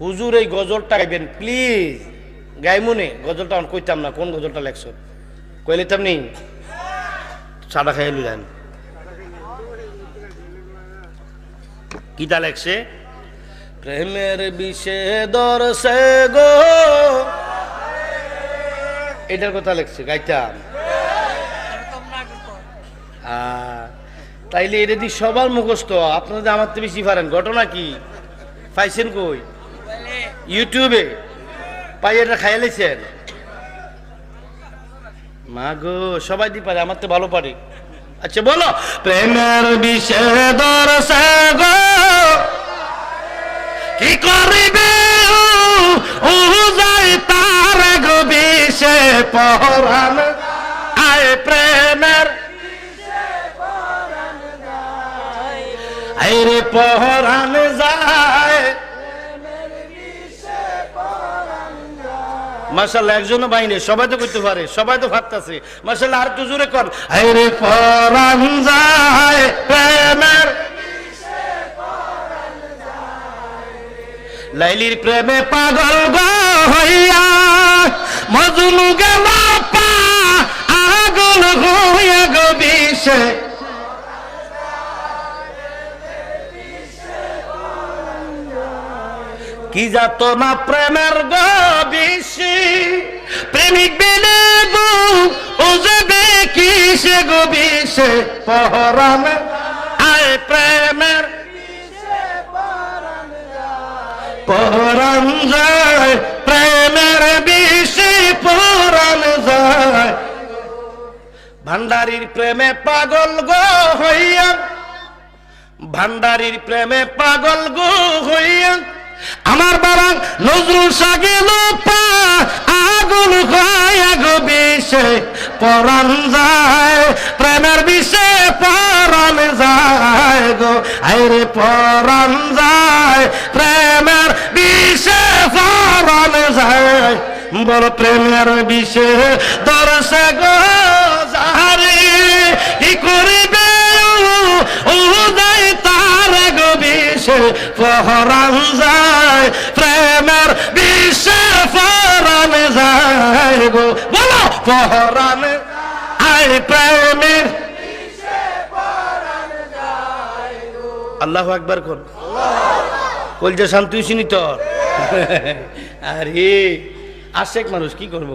হুজুর এই গজলটা গাইবেন প্লিজ। গাইমুনে গজলটা আমি কইতাম না, কোন গজলটা লেখছ কইলে তেমনি সাদা খাই লুলেন। কিতা লেখছে? প্রেমের বিষে দরসে গো, এটার কথা লেখছে, গাইতাম। তাইলে এটা দিয়ে সবার মুখস্থ, আপনাদের আমার তো বেশি পারেন। ঘটনা কি পাইছেন কই? ইউটিউবে পাই, এটা খাইয়া লেছেন। মা গো, সবাই দি পারে, আমার তো ভালো পারে। আচ্ছা বলো, প্রেমের বিষে দরসে গো কি করিবে ও যাই তার গো বিষে পরাণ, আয় প্রেমের আইরে পরাণ যায়। মাশাআল্লাহ, একজনও বাইনে, সবাই তো করতে পারে, সবাই তো ভাবতেছে। মাশাআল্লাহ, আর একটু জোরে কর। আইরে পরাণ যায় প্রেমের, লাইলির প্রেমে পাগল গো হইয়া মজনু গেল পা আগুন হইয়া গো বিষে। কি যাত না প্রেমের গো বিষে, প্রেমিক বেলে গো ও যাবে কিসে গো বিষে পরাণ, আয় প্রেমের পরাণ যায়, প্রেমের বিষে পরাণ যায়। ভান্ডারির প্রেমে পাগল গো হইয়া, ভান্ডারির প্রেমে পাগল গো হইয়া আমার বাবা নজরুল সাগেল পা আগুন হইয়া গো বিষে পরাণ যায়, প্রেমের বিষে পরাণ যায় গো, আইরে পরাণ যায় প্রেমের বিষে পরাণ যায়। বল প্রেমের বিষে দরসে গো যারে কি করিবে ও যাই তার গো বিষে পরাণ যায়, প্রেমের বিষে পরাণ যায় গো। বলো পরাণ আয় প্রেমের। আল্লাহু আকবার কোন কলজা শান্তি শুনি তোর। আরে আশেক মানুষ কি করবো।